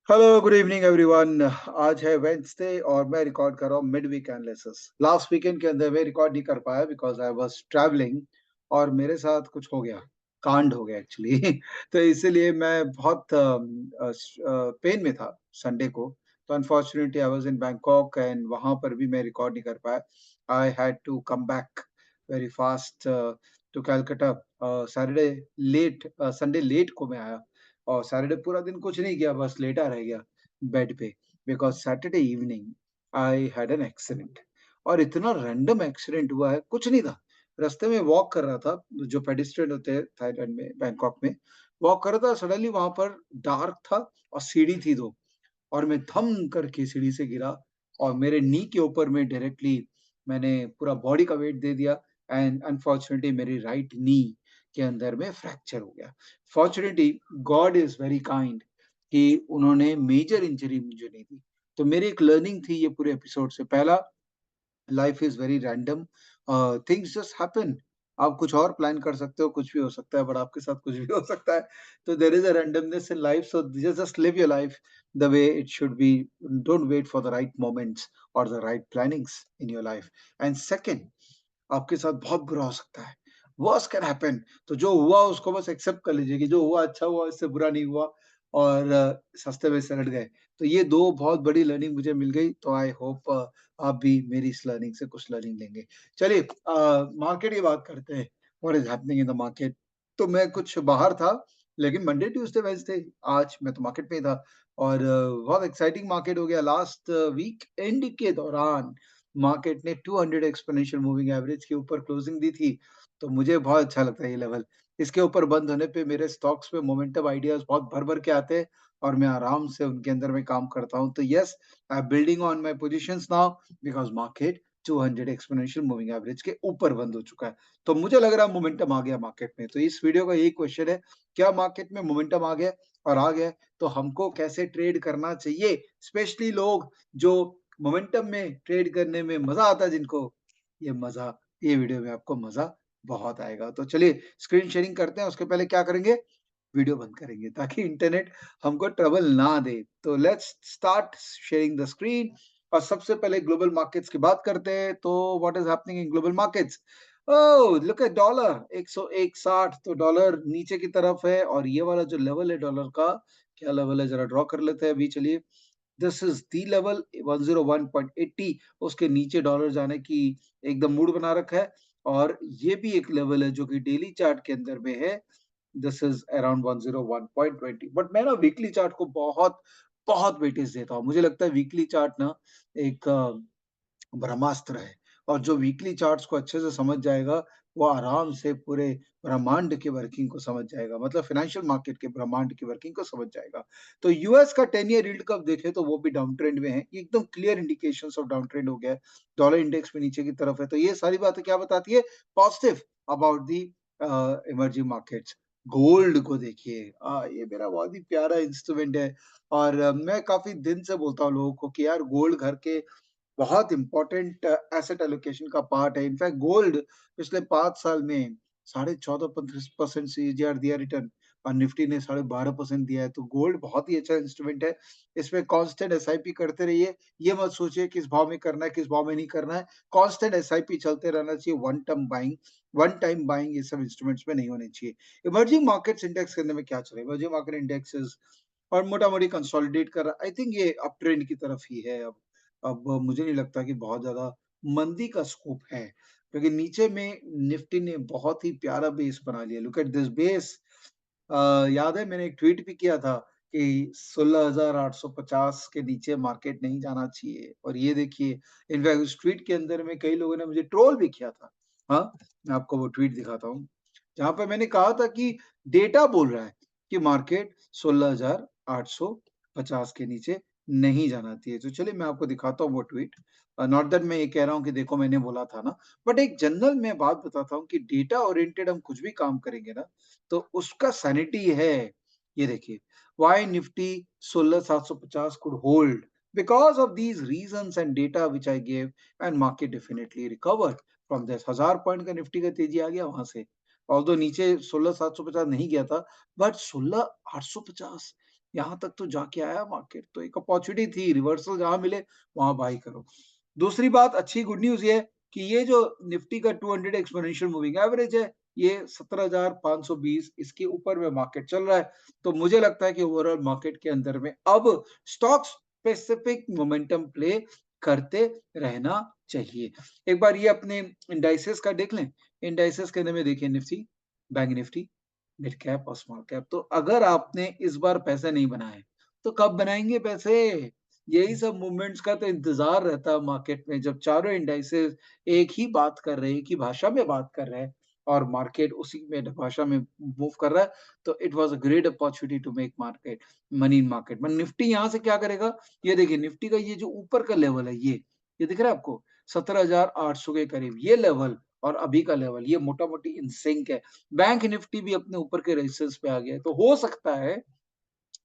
Hello, good evening everyone. आज है Wednesday और मैं रिकॉर्ड कर रहा हूँ mid week analysis. Last weekend के अंदर मैं रिकॉर्ड नहीं कर पाया बिकॉज़ आई वाज़ ट्रैवलिंग और मेरे साथ कुछ हो गया, कांड हो गया एक्चुअली। तो इसीलिए मैं बहुत पेन में था संडे को। तो unfortunately I was in Bangkok and वहाँ पर भी मैं रिकॉर्ड नहीं कर पाया। I had to come back very fast to Calcutta. Saturday Sunday late को मैं आया। और सैटरडे पूरा दिन कुछ नहीं किया, बस लेटा रह गया बेड पे because Saturday evening I had an accident. और इतना रैंडम एक्सीडेंट हुआ है, कुछ नहीं था। रास्ते में वॉक कर रहा था, जो पेडेस्ट्रियन होते हैं थाईलैंड में, बैंकॉक में, वॉक कर रहा था, सडनली वहाँ पर डार्क था और सीढ़ी थी 2 और मैं धम करके सीढ़ी से गिरा और मेरे नी के ऊपर में डायरेक्टली मैंने पूरा बॉडी का वेट दे दिया एंड अनफॉर्च्यूनेटली मेरी राइट नी के अंदर में फ्रैक्चर हो गया। Fortunately God is very kind कि उन्होंने मेजर इंजरी मुझे नहीं दी। तो मेरी एक लर्निंग थी ये पूरे एपिसोड से। पहला, life is very random. Things just happen. आप कुछ और प्लान कर सकते हो, कुछ भी हो सकता है, बट आपके साथ कुछ भी हो सकता है। तो there is a randomness in life, so just live your life the way it should be. Don't wait for the right moments और the right plannings in your life. And second, आपके साथ बहुत बुरा हो सकता है। Worst can happen. तो जो हुआ उसको बस एक्सेप्ट कर लीजिए कि जो हुआ अच्छा हुआ, इससे बुरा नहीं हुआ और सस्ते में सलट गए। तो ये 2 बहुत बड़ी लर्निंग मुझे मिल गई, तो आई होप आप भी मेरी इस लर्निंग से कुछ लर्निंग लेंगे। चलिए मार्केट की बात करते हैं। What is happening in the market? तो मैं कुछ बाहर था, लेकिन मंडे, ट्यूसडे, वेडनेसडे आज मैं तो मार्केट में ही था और बहुत एक्साइटिंग मार्केट हो गया। लास्ट वीक एंड के दौरान मार्केट ने 200 एक्सपोनेंशियल मूविंग एवरेज के ऊपर क्लोजिंग दी थी, तो मुझे बहुत अच्छा लगता है ये लेवल। इसके ऊपर बंद होने पे मेरे स्टॉक्स में मोमेंटम आइडियाज़ बहुत भर-भर के आते हैं और मैं आराम से उनके अंदर में काम करता हूँ। तो yes, I am building on my positions now because market 200 exponential moving average के ऊपर बंद हो चुका है। तो मुझे लग रहा है मोमेंटम आ गया मार्केट में। तो इस वीडियो का यही क्वेश्चन है, क्या मार्केट में मोमेंटम आ गया? और आ गया है, तो हमको कैसे ट्रेड करना चाहिए? स्पेशली लोग जो मोमेंटम में ट्रेड करने में मज़ा आता है जिनको, ये वीडियो में आपको मज़ा बहुत आएगा। तो चलिए स्क्रीन शेयरिंग करते हैं, उसके पहले क्या करेंगे? वीडियो बंद करेंगे ताकि इंटरनेट हमको ट्रबल ना दे। तो let's start sharing the screen और सबसे पहले ग्लोबल मार्केट्स की बात करते हैं। तो what is happening in global markets? Oh! Look at dollar 101.60। तो डॉलर नीचे की तरफ है और ये वाला जो लेवल है डॉलर का, क्या लेवल है ज़रा ड्रॉ कर लेते हैं अभी चलिए। This is the level 101.80। उसके नीचे डॉलर जाने की एकदम मूड बना रखा है और ये भी एक लेवल है जो कि डेली चार्ट के अंदर में है। This is around 101.20। बट मैं ना वीकली चार्ट को बहुत, बहुत वेटेज देता हूँ। मुझे लगता है वीकली चार्ट ना एक ब्रह्मास्त्र है और जो वीकली चार्ट्स को अच्छे से समझ जाएगा, वो आराम से पूरे ब्रह्मांड की वर्किंग को समझ जाएगा, मतलब फ़ाइनेंशियल मार्केट के ब्रह्मांड की वर्किंग को समझ जाएगा। तो यूएस का 10 ईयर यील्ड कर्व देखें तो वो भी डाउन ट्रेंड में है, ये एकदम clear indications of down trend हो गया है। डॉलर इंडेक्स भी नीचे की तरफ है, तो ये सारी बातें क्या बताती है? Positive about the emerging markets. Gold को देखिए, ये मेरा बहुत ही प्यारा इंस्ट्रूमेंट है और मैं काफ़ी दिन से बोलता हूँ लोगों को कि यार गोल्ड घर के बहुत इम्पोर्टेंट एसेट एलोकेशन का पार्ट है। इनफैक्ट गोल्ड पिछले 5 साल में साढ़े 14-15% सीएजीआर दिया रिटर्न और निफ्टी ने साढ़े 12% दिया है। तो गोल्ड बहुत ही अच्छा इंस्ट्रूमेंट है। इसमें कांस्टेंट एसआईपी करते रहिए। ये मत सोचिए किस भाव में करना है, किस भाव में नहीं करना है। कांस्टेंट एसआईपी चलते रहना चाहिए। वन टाइम बाइंग ये सब इंस्ट्रूमेंट्स में नहीं होनी चाहिए। इमर्जिंग मार्केट्स इंडेक्स के अंदर में क्या चल रहा है? इमर्जिंग मार्केट इंडेक्सेस और मोटा-मोटी कंसोलिडेट कर रहा है। आई थिंक ये अप ट्रेंड की तरफ ही है अब। अब मुझे नहीं लगता कि बहुत ज़्यादा मंदी का स्कोप है, क्योंकि नीचे में निफ्टी ने बहुत ही प्यारा बेस बना लिया। Look at this base. याद है मैंने एक ट्वीट भी किया था कि 16,850 के नीचे मार्केट नहीं जाना चाहिए और ये देखिए, इनफैक्ट उस ट्वीट के अंदर में कई लोगों ने मुझे ट्रोल भी किया था। हाँ, मैं आपको वो ट्वीट दिखाता हूँ, जहाँ पे मैंने कहा था कि डेटा बोल रहा है कि मार्केट 16,850 के नीचे नहीं जाना चाहिए। तो चलिए मैं आपको दिखाता हूँ वो ट्वीट। नॉट दैट मैं ये कह रहा हूँ कि देखो मैंने बोला था ना, बट एक जनरल मैं बात बताता हूँ कि डेटा ओरिएंटेड हम कुछ भी काम करेंगे ना, तो उसका सैनिटी है। ये देखिए, why Nifty 16,750 could hold because of these reasons and data which I give and market definitely recovered from this. 1000 point का निफ्टी का तेजी आ गया वहाँ से। ऑल्दो नीचे 16,750 नहीं गया था, बट 16,850 यहाँ तक तो जाके आया मार्केट, तो एक अपॉर्च्युनिटी थी, रिवर्सल जहाँ मिले वहाँ बाय करो। दूसरी बात अच्छी गुड न्यूज़ ये है कि ये जो निफ्टी का 200 एक्स्पोनेंशियल मूविंग एवरेज है, ये 17,520 इसके ऊपर में मार्केट चल रहा है। तो मुझे लगता है कि ओवरऑल मार्केट के अंदर में अब स्टॉक स्पेसिफिक मोमेंटम प्ले करते रहना चाहिए। एक बार ये अपने इंडाइसेस का देख लें। इंडाइसेस के अंदर में देखिए Nifty, bank Nifty, mid cap और स्मॉल कैप। तो अगर आपने इस बार पैसे नहीं बनाए, तो कब बनाएँगे पैसे? यही सब मूवमेंट्स का तो इंतज़ार रहता है मार्केट में जब चारों इंडाइसेस एक ही बात कर रहे हैं, एक ही भाषा में बात कर रहे हैं और मार्केट उसी में भाषा में मूव कर रहा है, तो it was a great opportunity to make market money in market. पर निफ्टी यहाँ से क्या करेगा? ये देखिए निफ्टी का ये जो ऊपर का लेवल है ये दिख रहा है आपको? 17,800 के करीब ये लेवल और अभी का लेवल ये मोटा-मोटी इन सिंक है। बैंक निफ्टी भी अपने ऊपर के रेजिस्टेंस पे आ गया है, तो हो सकता है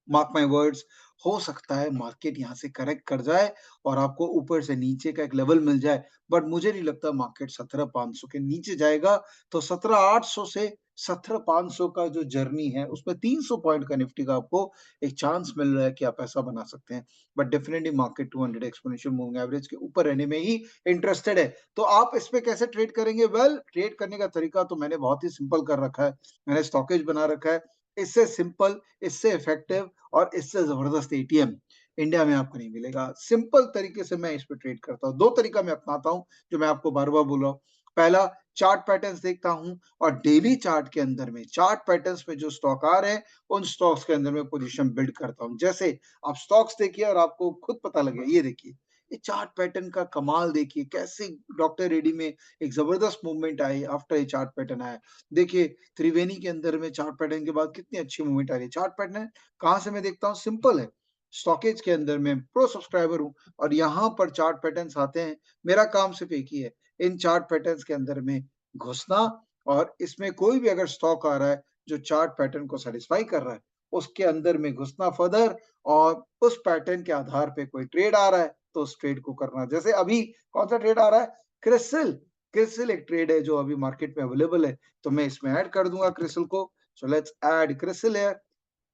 मार्क माय वर्ड्स हो सकता है मार्केट यहाँ से करेक्ट कर जाए और आपको ऊपर से नीचे का एक लेवल मिल जाए। बट मुझे नहीं लगता मार्केट 17,500 के नीचे जाएगा, तो 17,800 से 17,500 का जो जर्नी है, उसमें 300 पॉइंट का निफ्टी का आपको एक चांस मिल रहा है कि आप पैसा बना सकते हैं। But definitely market 200 exponential moving average के ऊपर रहने में ही इंटरेस्टेड है। तो आप इस पे कैसे ट्रेड करेंगे? वेल, ट्रेड करने का तरीका तो मैंने बहुत ही सिंपल कर रखा है। मैंने स्टॉकेज बना रखा है। इससे सिंपल, इससे इफेक्टिव और इससे ज़बरदस्त एटीएम इंडिया में आपको नहीं मिलेगा। सिंपल तरीके से मैं इस पे ट्रेड करता हूँ। 2 तरीका मैं अपनाता हूँ, जो मैं आपको बार-बार बोल रहा हूँ। पहला चार्ट पैटर्न्स देखता हूँ और डेली चार्ट के अंदर में चार्ट पैटर्न्स में जो स्टॉक आ रहे हैं, उन स्टॉक्स के अंदर में पोज़ीशन बिल्ड करता हूँ। जैसे आप स्टॉक्स देखिए और आपको खुद पता लगे, ये देखिए, ये चार्ट पैटर्न का कमाल देखिए, कैसे डॉक्टर रेड्डी में एक ज़बरदस्त मूवमेंट आई आफ्टर ये चार्ट पैटर्न आया। देखिए, त्रिवेणी के अंदर में चार्ट पैटर्न के बाद कितनी अच्छी मूवमेंट आ रही है। चार्ट पैटर्न कहाँ से मैं देखता हूँ? सिंपल है, स्टॉकेज के अंदर मैं प्रो सब्सक्राइबर हूँ और यहाँ पर चार्ट पैटर्न्स आते हैं। मेरा काम सिर्फ़ एक ही है, इन चार्ट पैटर्न्स के अंदर में घुसना और इसमें कोई भी अगर स्टॉक आ रहा है, जो चार्ट पैटर्न को सैटिस्फाई कर रहा है, उसके अंदर में घुसना फर्दर और उस पैटर्न के आधार पे कोई ट्रेड आ रहा है, तो उस ट्रेड को करना। जैसे अभी कौन-सा ट्रेड आ रहा है? क्रिसिल, क्रिसिल एक ट्रेड है जो अभी मार्केट में अवेलेबल है, तो मैं इसमें ऐड कर दूँगा क्रिसिल को। So let's add CRISIL here.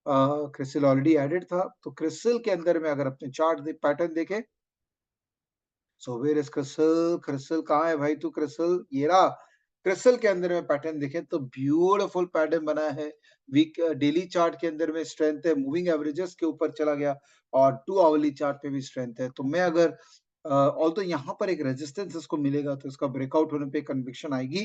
CRISIL already added था, तो क्रिसिल के अंदर में अगर अपने चार्ट पैटर्न देखें, so where is CRISIL, CRISIL कहाँ है भाई तू क्रिसिल? ये रहा। क्रिसिल के अंदर में पैटर्न देखें तो ब्यूटीफुल पैटर्न बना है। वीक डेली चार्ट के अंदर में स्ट्रेंथ है, मूविंग एवरेजेस के ऊपर चला गया और 2 आवरली चार्ट पे भी स्ट्रेंथ है। तो मैं अगर ऑल्दो यहाँ पर एक रेजिस्टेंस इसको मिलेगा तो इसका ब्रेकआउट होने पे कन्विक्शन आएगी।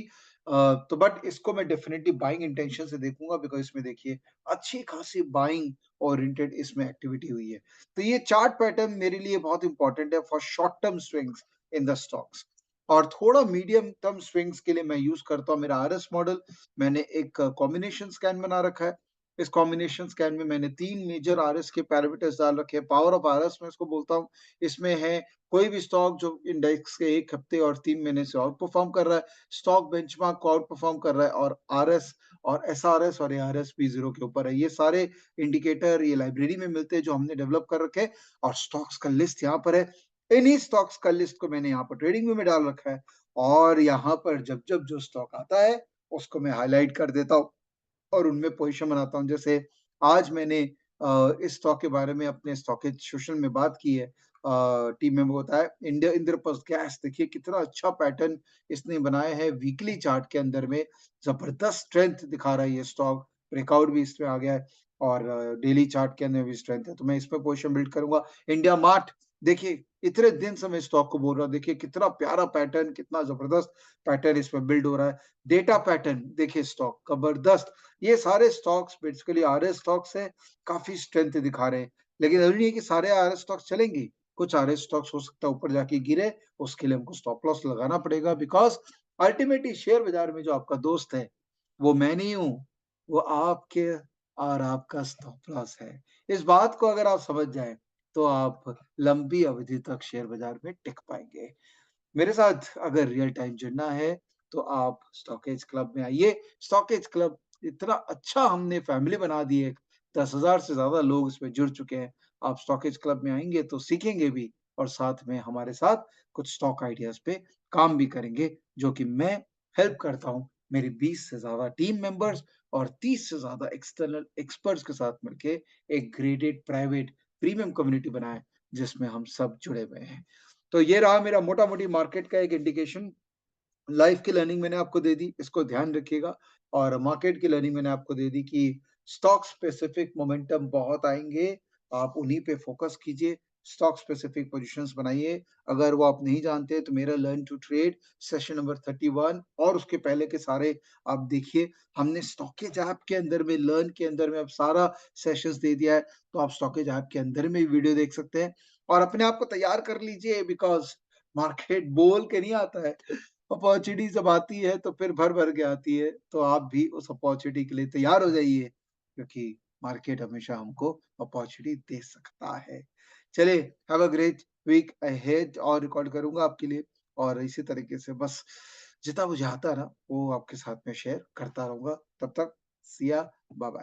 तो बट इसको मैं डेफिनिटली बाइंग इंटेंशन से देखूँगा बिकॉज़ इसमें देखिए अच्छी खासी बाइंग ओरिएंटेड इसमें एक्टिविटी हुई है। तो ये चार्ट पैटर्न मेरे लिए बहुत इंपॉर्टेंट है for short term swings in the stocks और थोड़ा मीडियम टर्म स्विंग्स के लिए मैं यूज़ करता हूँ मेरा आरएस मॉडल। मैंने एक कॉम्बिनेशन स्कैन बना रखा है। इस कॉम्बिनेशन स्कैन में मैंने 3 मेजर आरएस के पैरामीटर्स डाल रखे हैं। पावर ऑफ आरएस मैं इसको बोलता हूँ। इसमें है कोई भी स्टॉक जो इंडेक्स के 1 हफ्ते और 3 महीने से आउट परफॉर्म कर रहा है, स्टॉक बेंचमार्क को आउट परफॉर्म कर रहा है और आरएस और एसआरएस और एआरएस भी 0 के ऊपर है। ये सारे इंडिकेटर ये लाइब्रेरी में मिलते हैं जो हमने डेवलप कर रखे हैं और स्टॉक्स का लिस्ट यहाँ पर है। इन्हीं स्टॉक्स का लिस्ट को मैंने यहाँ पर ट्रेडिंग व्यू में डाल रखा है और यहाँ पर जब-जब जो स्टॉक आता है, उसको मैं हाइलाइट कर देता हूँ और उनमें पोज़ीशन बनाता हूँ। जैसे आज मैंने इस स्टॉक के बारे में अपने स्टॉकेज सेशन में बात की है। टीम मेंबर बताया इंडिया इंद्रप्रस्थ गैस देखिए कितना अच्छा पैटर्न इसने बनाया है वीकली चार्ट के अंदर में, ज़बरदस्त स्ट्रेंथ दिखा रहा है ये स्टॉक, ब्रेकआउट भी इसमें आ गया है और डेली चार्ट के अंदर भी स्ट्रेंथ है, तो मैं इसमें पोज़ीशन बिल्ड करूँगा। इंडिया मार्ट देखिए इतने दिन से मैं स्टॉक को बोल रहा हूँ, देखिए कितना प्यारा पैटर्न, कितना ज़बरदस्त पैटर्न इसमें बिल्ड हो रहा है। डेटा पैटर्न देखिए स्टॉक ज़बरदस्त, ये सारे स्टॉक्स बेसिकली आरएस स्टॉक्स हैं, काफ़ी स्ट्रेंथ दिखा रहे हैं। लेकिन ज़रूरी नहीं है कि सारे आरएस स्टॉक्स चलेंगे, कुछ आरएस स्टॉक्स हो सकता है ऊपर जाके गिरे, उसके लिए हमको स्टॉप लॉस लगाना पड़ेगा बिकॉज़ अल्टीमेटली शेयर बाज़ार में जो आपका दोस्त है, वो मैं नहीं हूँ, वो आपके और आपका स्टॉप लॉस है। इस बात को अगर आप समझ जाएँ, तो आप लंबी अवधि तक शेयर बाज़ार में टिक पाएँगे। मेरे साथ अगर रियल टाइम जुड़ना है, तो आप स्टॉकेज क्लब में आइए। स्टॉकेज क्लब इतना अच्छा हमने फैमिली बना दी है, 10,000 से ज़्यादा लोग इसमें जुड़ चुके हैं। आप स्टॉकेज क्लब में आएँगे तो सीखेंगे भी और साथ में हमारे साथ कुछ स्टॉक आइडियाज़ पे काम भी करेंगे, जो कि मैं हेल्प करता हूँ मेरे 20 से ज़्यादा टीम मेंबर्स और 30 से ज़्यादा एक्सटर्नल एक्सपर्ट्स के साथ मिलके एक ग्रेडेड प्राइवेट प्रीमियम कम्युनिटी बनाया है, जिसमें हम सब जुड़े हुए हैं। तो ये रहा मेरा मोटा-मोटी मार्केट का एक इंडिकेशन। लाइफ की लर्निंग मैंने आपको दे दी, इसको ध्यान रखिएगा और मार्केट की लर्निंग मैंने आपको दे दी कि स्टॉक स्पेसिफिक मोमेंटम बहुत आएँगे, आप उन्हीं पे फ़ोकस कीजिए, स्टॉक स्पेसिफिक पोज़ीशंस बनाइए। अगर वो आप नहीं जानते तो मेरा learn to trade session number 31 और उसके पहले के सारे आप देखिए। हमने स्टॉकेज ऐप के अंदर में लर्न के अंदर में अब सारा सेशंस दे दिया है, तो आप स्टॉकेज ऐप के अंदर में वीडियो देख सकते हैं और अपने आप को तैयार कर लीजिए बिकॉज़ मार्केट बोल के नहीं आता है। अपॉर्च्युनिटी जब आती है तो फिर भर-भर के आती है, तो आप भी उस अपॉर्च्युनिटी के लिए तैयार हो जाइए, क्योंकि मार्केट हमेशा हमको अपॉर्च्युनिटी दे सकता है। चलिए, have a great week ahead और रिकॉर्ड करूँगा आपके लिए और इसी तरीके से बस जितना मुझे आता है ना, वो आपके साथ में शेयर करता रहूँगा। तब तक सी या, बाय-बाय।